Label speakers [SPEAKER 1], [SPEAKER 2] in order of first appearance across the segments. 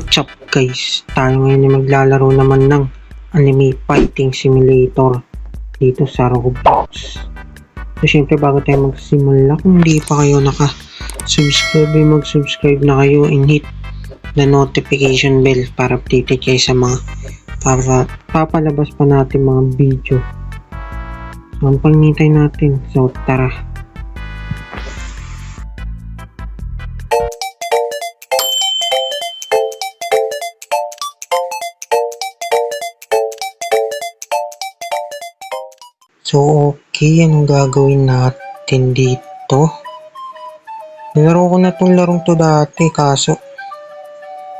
[SPEAKER 1] What's up guys? Tayo ngayon ay maglalaro naman ng Anime Fighting Simulator dito sa Roblox. So syempre bago tayo magsimula, kung hindi pa kayo naka-subscribe, mag-subscribe na kayo and hit the notification bell para updated kayo sa mga papalabas pa natin mga video. So ang panghintay natin, so tara. So, okay, anong gagawin natin dito? Nilaro ko na tong larong to dati, kaso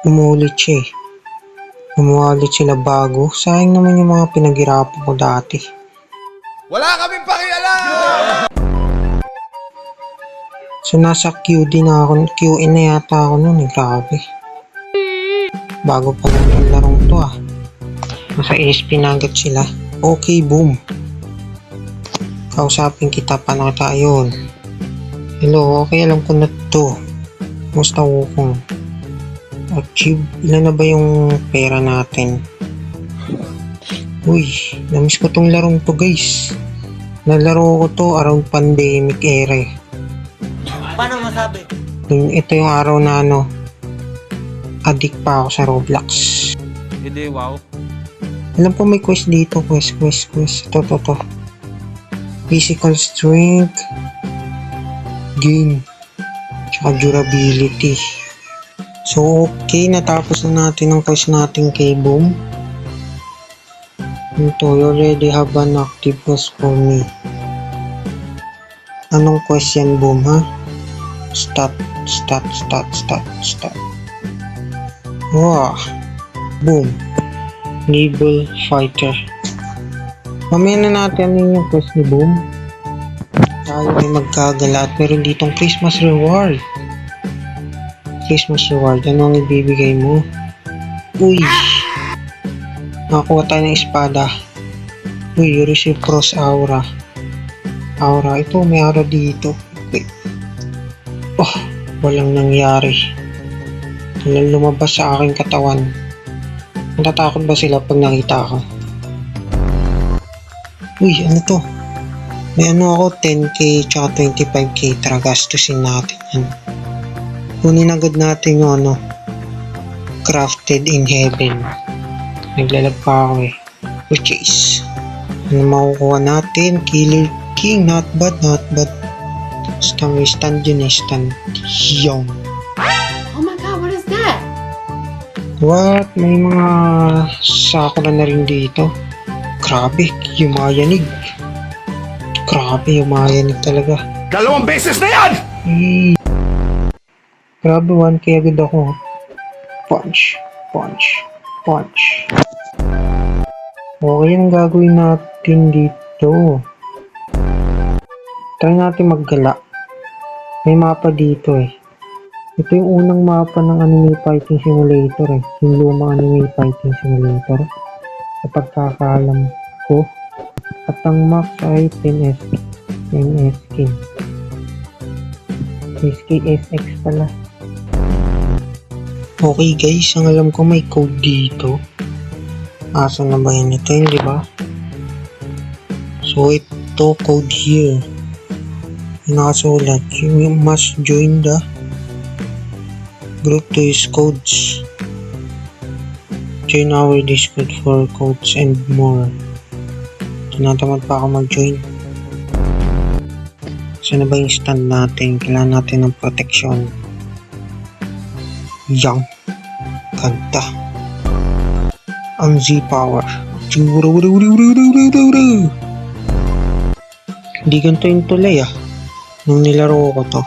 [SPEAKER 1] umulit siya eh. Umulit sila bago. Sayang naman yung mga pinaghirapan ko dati.
[SPEAKER 2] Wala kaming pakialam!
[SPEAKER 1] So, nasa QD na ako. QN na yata ako nun eh, grabe. Bago pa lang yung larong to ah. Nasa ASP na agad sila. Okay, boom. Kausapin kita, paano kita ayun. Hello, okay, alam ko na to. Musta ko kung achieve, ilan na ba yung pera natin? Uy, namiss ko tong larong to guys. Nalaro ko to around pandemic era.
[SPEAKER 3] Paano masabi?
[SPEAKER 1] Ito yung araw na addict pa ako sa Roblox.
[SPEAKER 2] Hindi, wow.
[SPEAKER 1] Alam ko may quest dito, quest. To. Physical strength, gain, tsaka durability. So, okay, natapos na natin ang quest natin kay Boom. Ito, you already have an active quest for me. Anong quest yan, Boom, ha? Stat. Wow. Boom. Naval fighter. Mamaya na natin yung quest ni Boom. Tayo ay magkagala at meron ditong Christmas reward. Ano ang ibibigay mo? Uy! Nakakuha tayo ng espada. Uy, you receive cross aura. Ito, may aura dito. Okay. Oh, walang nangyari. Walang lumabas sa aking katawan. Natatakot ba sila pag nakita ako? Uy, ano to? May ako, 10k tsaka 25k. Tara, gastusin natin. Kunin agad natin yung crafted in heaven. Naglalag pa ako eh. Which is, ano makukuha natin? Killer King, not bad. Stand yun eh, stand. Yung.
[SPEAKER 4] Oh my god, what is that?
[SPEAKER 1] What? May mga sakura na rin dito. Grabe, yumayanig talaga.
[SPEAKER 2] 2 beses na yan!
[SPEAKER 1] Grabe, 1k agad ako. Punch. Okay, ang gagawin natin dito. Try natin maggala. May mapa dito eh. Ito yung unang mapa ng Anime Fighting Simulator eh. Yung lumang Anime Fighting Simulator. Sa pagkakaalam ko. At ang max ay 10SK. SKSX pala. Okay guys, ang alam ko may code dito. Asa na ba yan? Ito yun, diba? So ito, code here. Nakasulat. You must join the group to use codes. Join our Discord for codes and more. Tinatamad pa ako mag-join. Saan na ba yung stand natin? Kailangan natin ng protection. Yang. Ganda. Ang Z-Power. Hindi ganito yung tulay ah. Nung nilaro ko to.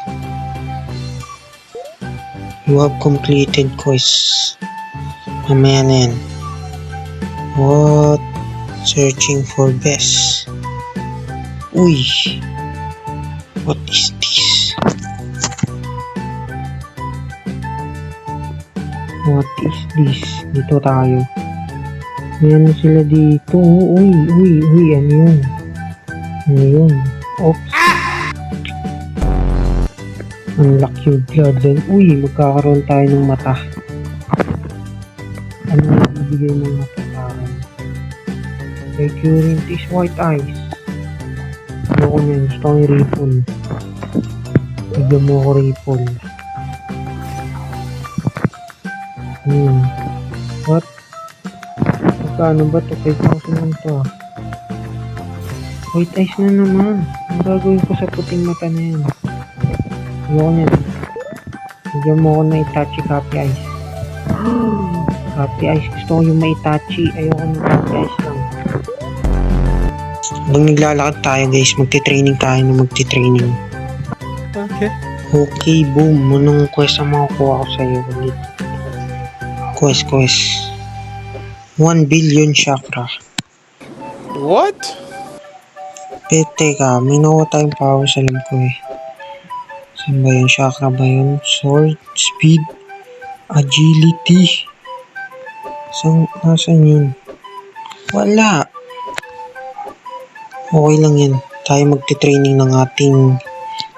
[SPEAKER 1] You have completed quest. Mamaya na yan. What? Searching for best. Uy. What is this? Dito tayo. Ayan sila dito. Uy. Ano yun? Oops. Unlock your bloodline. Uy, magkakaroon tayo ng mata. bibigay ng matataran. Recurrent is white eyes. Ano ko niyan? Gusto ko yung ripple. Bigyan mo ko ripple. What? Magkano ba ito? 5,000 lang ito ah. White eyes na naman. Ang gagawin ko sa puting mata na yan. Ayoko niyan. Bigyan mo ko na Itachi Copy Eyes. Copy Eyes. Gusto ko yung ma-Itachi. Ayoko na Copy Eyes lang. Habang naglalakad tayo guys, magti-training tayo na magti-training.
[SPEAKER 2] Okay.
[SPEAKER 1] Okay, boom. Anong quest ang makukuha ko sa'yo ulit? Quest. 1 billion chakra.
[SPEAKER 2] What?
[SPEAKER 1] Teka, may nakuha tayong powers, alam ko eh. Saan ba yun? Chakra ba yun? Sword, speed, agility. Nasaan yun? Wala. Okay lang yan. Tayo magti-training ng ating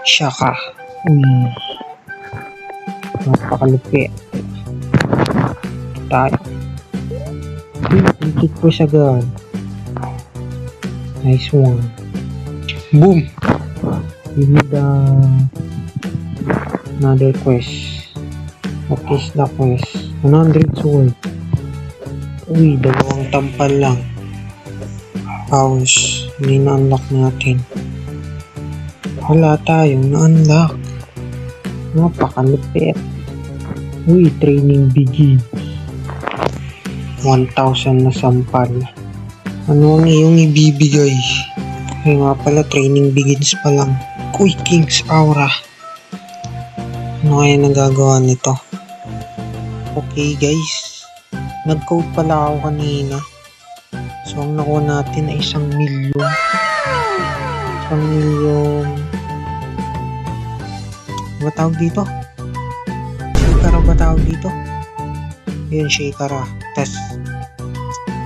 [SPEAKER 1] Shaka. Napakalupi. Tayo. Ikit ko siya agad. Nice one. Boom! We need another quest. What is the quest? 100 sword. Uy, 2 tampal lang. Powers. Hindi na-unlock natin. Wala tayong na-unlock. Napakalupit. Uy, training begins. 1,000 na sampal. Ano ang iyong ibibigay? Ay nga pala, training begins pa lang. Uy, King's Aura. Ano kaya nagagawa nito? Okay guys. Nag-code pala ako kanina. So, ang nakuha natin ay 1 milyon. 1 milyon. Ba tawag dito? Shikara ba tawag dito? Yun, Shikara. Tas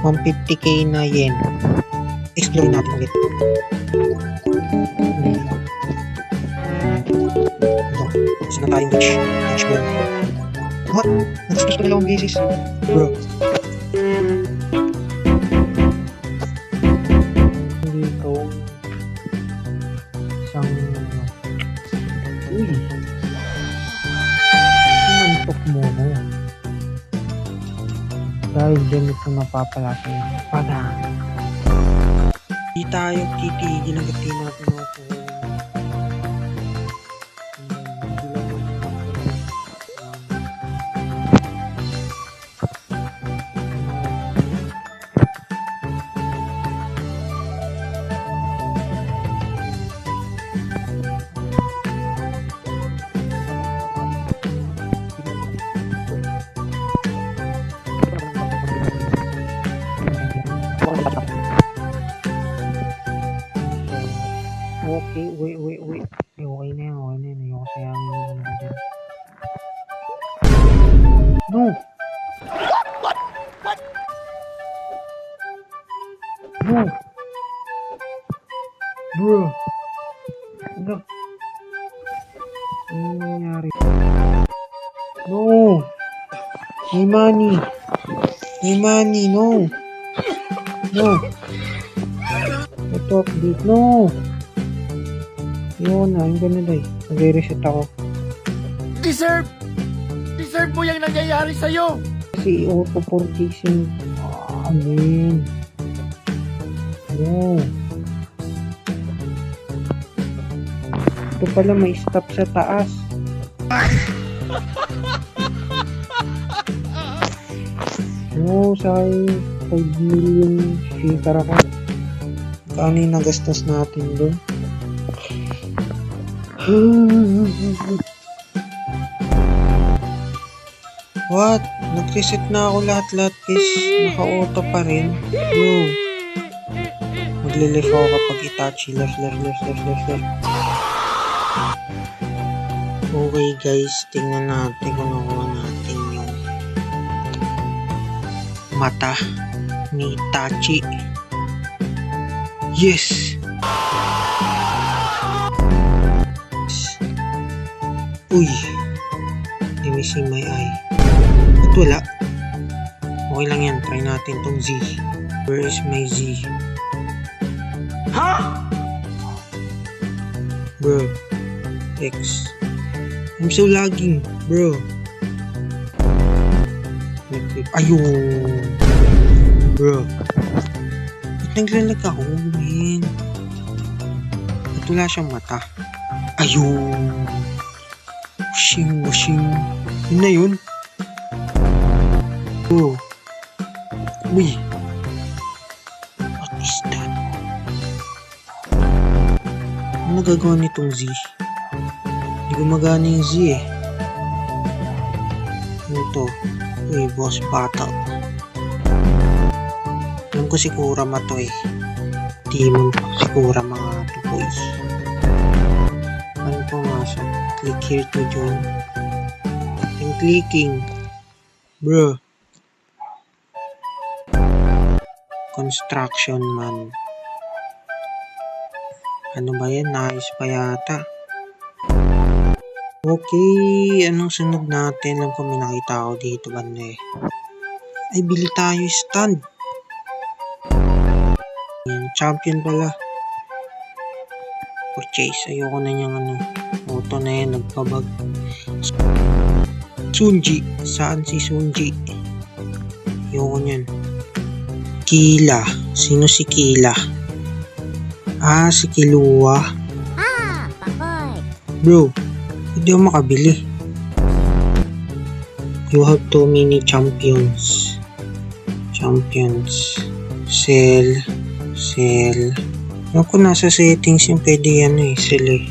[SPEAKER 1] 150k na yen. Explore natin ulit. Isa na tayong Dutch gold. What? Natastos ko na 2 beses. Bro. Dito. Isang... Uy. Mantok mo ko. Dahil dyan ito napapala sa'yo. Pada. Di tayo titigil hanggat di natin makukuha. Okay, wait. Okay na yan. Ayoko sayangin yung ano ko dyan. No! No! Bro! Ano? Ano nangyari? No! May money, no! No! Ito update, no! Yun na, yung gano'n day. Nag-reset ako.
[SPEAKER 2] Deserve mo yung nangyayari sa'yo!
[SPEAKER 1] Kasi auto purchasing. Man. No. Ito pala may stop sa taas. No, sayang 5 million shikara ko. Kano yung nagastos natin doon? What? Nag-reset na ako lahat-lahat guys. Naka-auto pa rin. Bro. Magle-left ako kapag Itachi. Left. Okay guys, tingnan natin kung nakuha natin yung mata ni Itachi. Yes! Uy! Let me see my eye. Ba't wala? Okay lang yan. Try natin tong Z. Where is my Z? Bro. X. I'm so lagging, bro. Ayun. Bro. Ba't naglalag ako, man? Ba't wala siyang mata? Ayun. Washing. Yun na yun. Oh. Uy. What is that? Ano nagagawa nitong Z? Hindi gumagana yung Z eh. Ano to? Uy, boss battle. Alam ko si Kurama to eh. Demon si Kurama nga to boy. Ano po nga siya? Click here to join. I'm clicking. Bro. Construction man. Ano ba yan? Nice pa yata. Okay, anong sunod natin? Alam ko may nakita ako dito banda eh. Ay, bili tayo stand. Yan, champion pala. Purchase. Ayoko na niyang ano. Auto na yan, nagpabag. Sunji. Saan si Sunji? Ayoko niyan. Kila. Sino si Kila? Ah, si Kilua. Bro, hindi ako makabili. You have too many champions. Sell. Yung kung nasa settings yung pwede yan eh. Sell eh.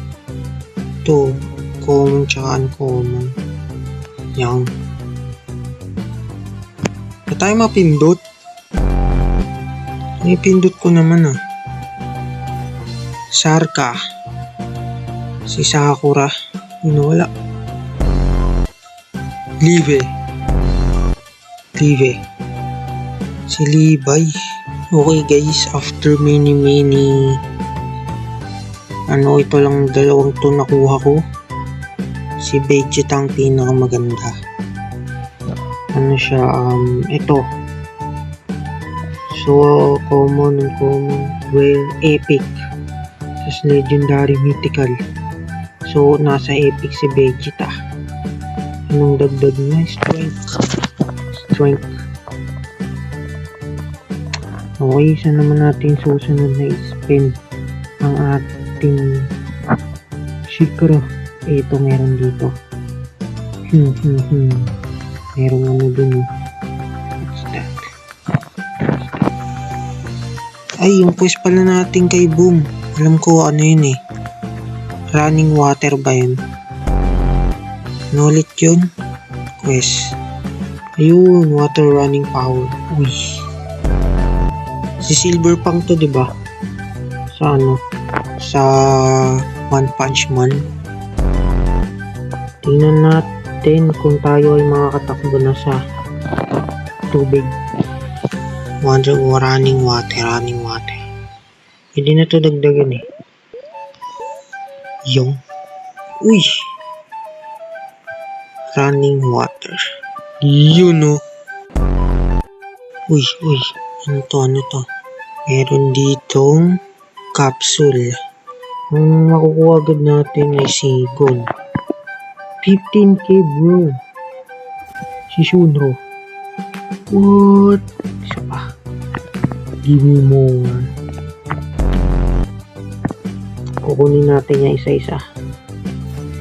[SPEAKER 1] Ito. Common tsaka uncommon. Yan. Na tayo mapindot. Ipindot ko naman ah. Sarka. Si Sakura. Wala. Live. Si Levi. Okay guys, after many ito lang dalawang to nakuha ko. Si Vegeta ang pinakamaganda. Ano siya, ito. So, common, well, epic. Tapos legendary, mythical. So, nasa epic si Vegeta. Anong dagdag niya? Strength. Okay, isa naman natin susunod na spin ang ating Shikra. Ito meron dito. Merong ano dun. What's that? Ay, yung quest pala natin kay Boom. Alam ko ano yun eh. Running water ba yun? Ano ulit yun? Quest. Ayun, water running power. Uy. Si Silver Pang to, diba? Sa ano? Sa One Punch Man. Tingnan natin kung tayo ay makakatakbo na sa tubig. Running water. Hindi na to dagdagan eh. Yung. Uy. Running water. Yun oh. Uy. Ano to? Meron ditong capsule. Ang makukuha agad natin ay si Gon. 15k bro. Si Shunro. What? Isa pa. Give me more. Kukunin natin yung isa-isa.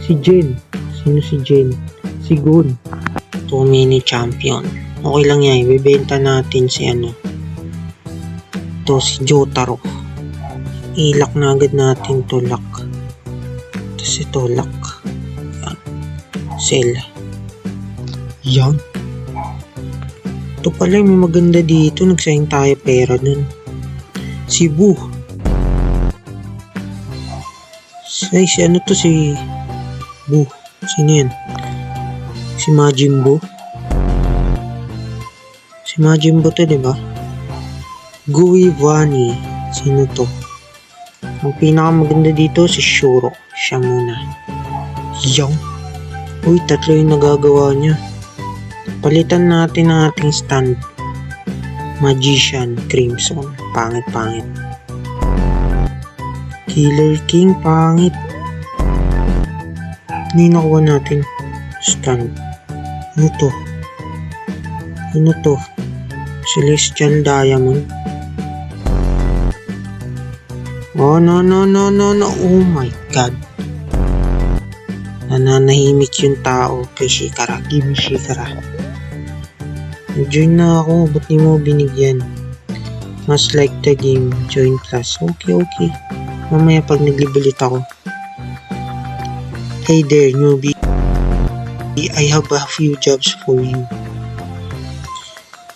[SPEAKER 1] Si Jen. Sino si Jen? Si Gon. Too many champion. Okay lang yan. Ibibenta natin si ano. Ito si Jotaro. Ilak na agad natin to lock. Tapos ito lock. Yan. Sell. Yan. Ito pala may maganda dito. Nagsayang tayo pera dun. Si Boo. Ay, si ano to si Boo. Sino yan? Si Majin Buu. Si Majin Buu to, diba? Guivani. Sino to? Ang pinakamaganda dito si Shuro. Siya muna. Yung. Uy, tatlo yung nagagawa niya. Palitan natin ang ating stand. Magician Crimson. Pangit. Killer King. Pangit. Ano yung nakuha natin? Stand. Ano to? Celestial Diamond. Oh, no. Oh my God. Nananahimik yung tao kay Shikara. Give me Shikara. Join na ako. Ba't di mo binigyan? Must like the game. Join class. Okay. Mamaya pag naglibulit ako. Hey there, newbie. I have a few jobs for you.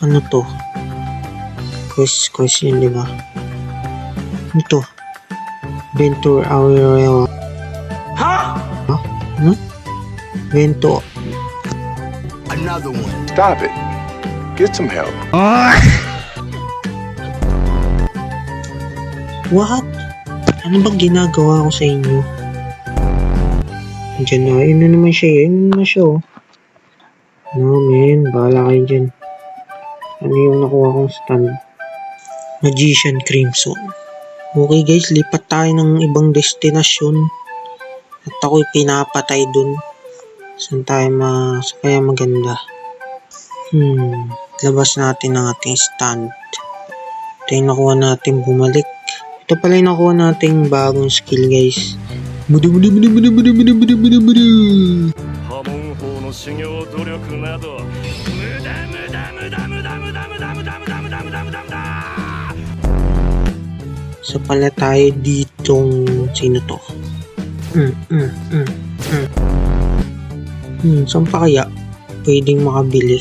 [SPEAKER 1] Ano to? Question, di ba? Ano to? Venture Aurora. Ano? Vento.
[SPEAKER 5] Another one. Stop it. Get some help.
[SPEAKER 1] What? Ano bang ginagawa ko sa inyo? Diyan na. Yun na naman siya. Oh. No, man. Bahala kayo dyan. Ano yung nakuha kong stand? Magician Crimson. Okay guys, lipat tayo ng ibang destinasyon. At ako'y pinapatay dun. Saan tayo kaya maganda? Labas natin ang ating stand. Ito yung nakuha natin bumalik. Ito pala yung nakuha nating bagong skill guys. Budu.
[SPEAKER 6] 破門法の修行努力など無駄
[SPEAKER 1] So pala tayo ditong sino to? Saan pa kaya pwedeng makabili?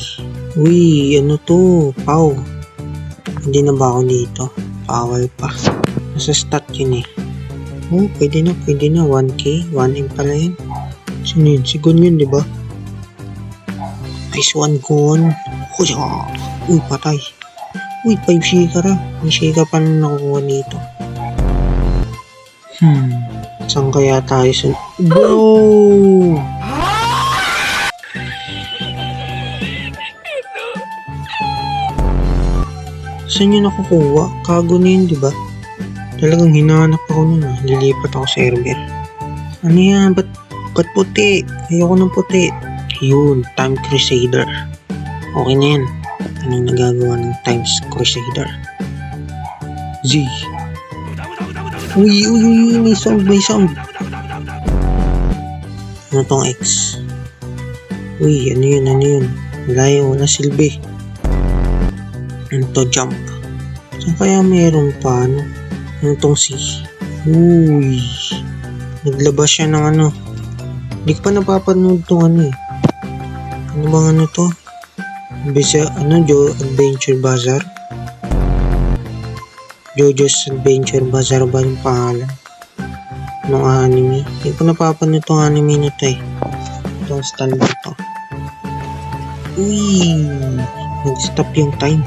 [SPEAKER 1] Uy, ano to? Pau. Hindi na ba ako dito? Power pa. Nasa stat yun eh. Oh, pwede na. 1K. 1M pala yun. Sino yun? Si Gon yun, di ba? Nice one, Gon. Uy, patay. Uy, 5 Shikara. May Shikara pa na nakukuha dito. Saan kaya tayo sa... Bro! Saan yun nakukuha? Kago na yun, di ba? Talagang hinahanap ako nun ah. Lilipat ako sa server. Ano yan? Ba't puti? Ayoko ng puti. Yun, Time Crusader. Okay na yan. Anong nagagawa ng Time Crusader? Z. Uy, may sound. Ano tong X? Uy, ano yun? Wala silbi. Ano to, jump? Saan kaya meron pa, ano? Ano tong C? Uy, naglabas siya ng ano. Hindi ko pa napapanood tong ano eh. Ano bang ano to? Adventure Bazaar? JoJo's Adventure Bazaar ba yung pangalan ng anime? Hindi ko napapanood tong anime na to eh. Itong stand to. Uy, nag-stop yung time.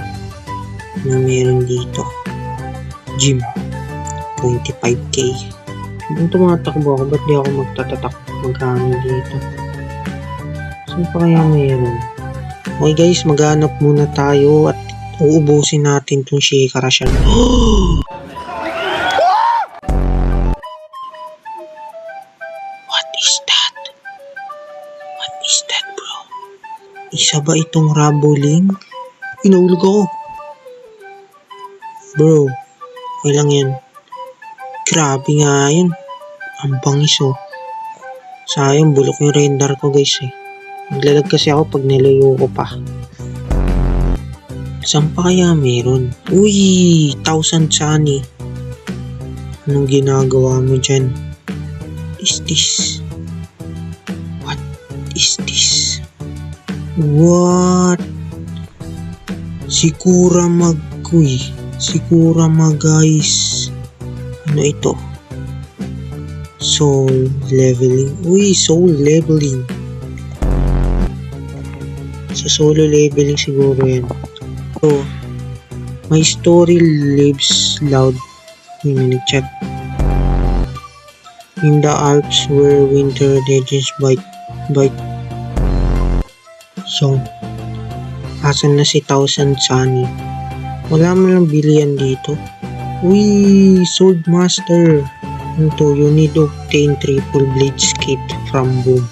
[SPEAKER 1] Ano meron dito? Gym. 25k. Kung tumatakbo ako, ba't di ako magtatatak magkano dito? Saan pa kaya meron? Okay guys, maghanap muna tayo at uubusin natin itong Shikara siya. What is that bro? Isa ba itong Raboling? Inahulog ako. Bro, okay lang yan. Grabe nga yan. Ang bangis oh. Sayang, bulok yung render ko guys eh. Naglalag kasi ako pag nilayo ko pa. Saan pa kaya meron? Uy, 1,000 sunny. Anong ginagawa mo dyan? What is this? What? Sikurama guys. Ano ito? Soul leveling. Uy, soul leveling. Sa solo leveling siguro yan. So, my story lives loud. Yun, nag-chat. In the Alps where winter legends bite. So, asan na si 1,000 sunny? Wala man lang bilihan dito. Uy, Sword Master. Ano to? You need to obtain triple blade skate from Boom.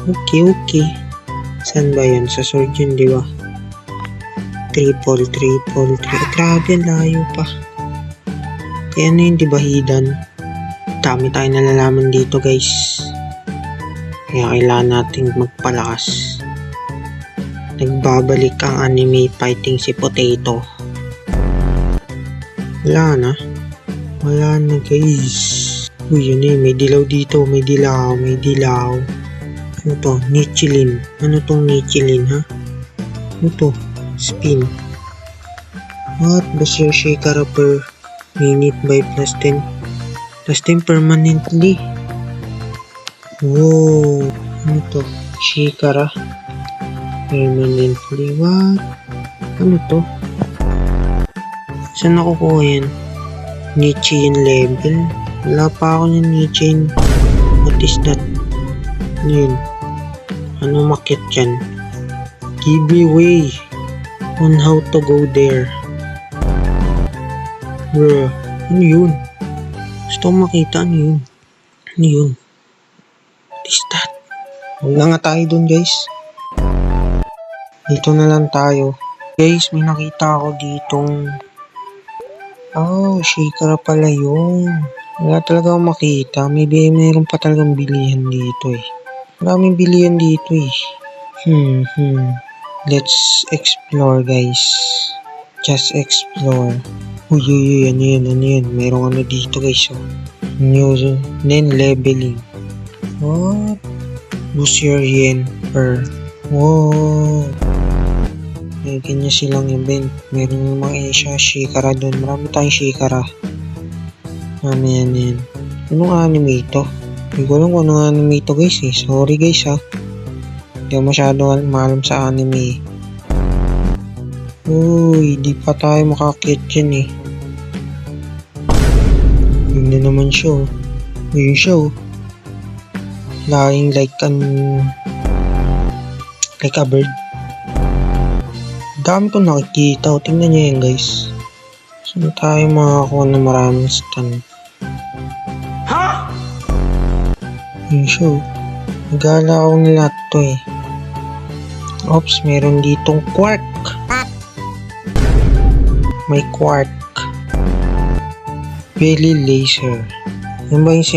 [SPEAKER 1] Okay. Saan ba yun? Sa sword yun, di ba? Triple. Grabe, ang layo pa. Kaya ano yun, di ba, hidden? Dami tayo nalalaman dito, guys. Kaya kailangan nating magpalakas. Nagbabalik ang anime fighting si Potato. Wala na, guys. Uy, yun eh, may dilaw dito, may dilaw. Ano to? Nichilin. Ano tong Nichilin, ha? Ano to? Spin. What? Boost your Shikara per minute by +10. +10 permanently. Wow. Ano to? Shikara. Permanently. What? Ano to? Saan nakukuha yan? Nichiin level? Wala pa ako ng Nichiin. What is that? Ano yun? Ano makit dyan? Give me way on how to go there. Bruh. Ano yun? Gusto ko makita. Ano yun? What is that? Huwag na nga tayo dun, guys. Dito na lang tayo. Guys, may nakita ako ditong Shikara pala yun. Wala talaga akong makita. Mayroon pa talagang bilihan dito eh. Maraming bilihan dito eh. Let's explore, guys. Just explore. Uy, ano yan? Mayroong ano dito, guys. Then leveling. What? Boost your yen per. Wow. May ganyan silang event. Meron mga Shikara doon. Marami tayong Shikara. Ano yan? Anong anime ito? Hindi ko alam kung anong anime ito, guys eh. Sorry, guys ha. Hindi ako masyado maalam sa anime. Uy, di pa tayo makakit dyan eh. Yun na naman siya. Yun siya. Flying like a bird. Dami ko nakikita. Tingnan nyo yan, guys. Saan tayo makakuha ng maraming stun? Yun siya. Nagala ako ng lahat to eh. Oops, meron ditong quark. May quark. Belly laser. Yan ba yung si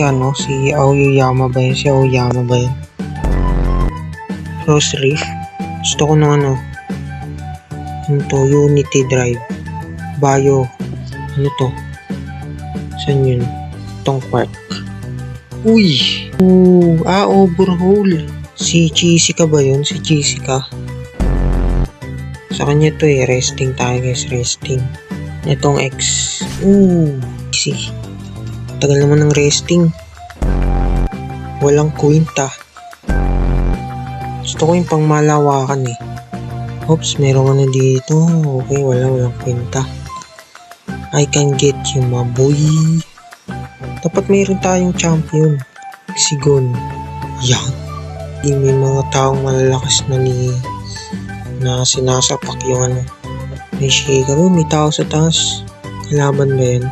[SPEAKER 1] Aoyama ba yun? Si Aoyama ba yun? Frost Reef. Gusto ko ng ano to? Unity Drive. Bio. Ano to? Saan yun? Itong quark. Uy! Overhaul. Si Chisika ba yun? Si Chisika. Sa kanya to eh. Resting tayo, guys. Resting. Itong X. Easy. Tagal naman ng resting. Walang kwenta. Gusto ko yung pang malawakan eh. Oops, meron ano dito. Okay, walang kwenta. I can get you, my boy. Dapat mayroon tayong champion. Sigon. Yan. May mga taong malalakas na sinasapak yung ano. May Shikara, may tao sa taas. Kalaban ba yan?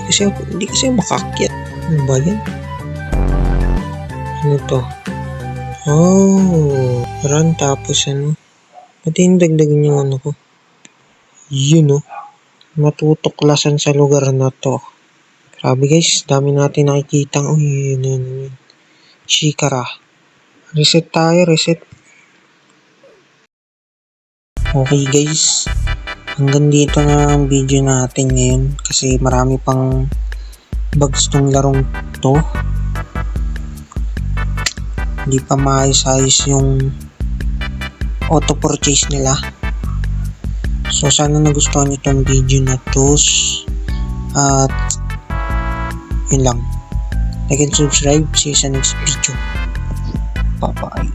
[SPEAKER 1] Hindi kasi makakyat. Ano ba yan? Ano to? Run tapos ano. Pati yung dagdagan yung ano ko. Yun matutuklasan sa lugar na to. Grabe guys, dami natin nakikita. Yun. Shikara. Reset tayo, reset. Okay guys. Hanggang dito na ang video natin ngayon. Kasi marami pang bugs tong larong to. Hindi pa maayos-ayos yung auto purchase nila. So sana nagustuhan nyo tong video na to. At yun lang. Like and subscribe. See you sa next video. Bye bye.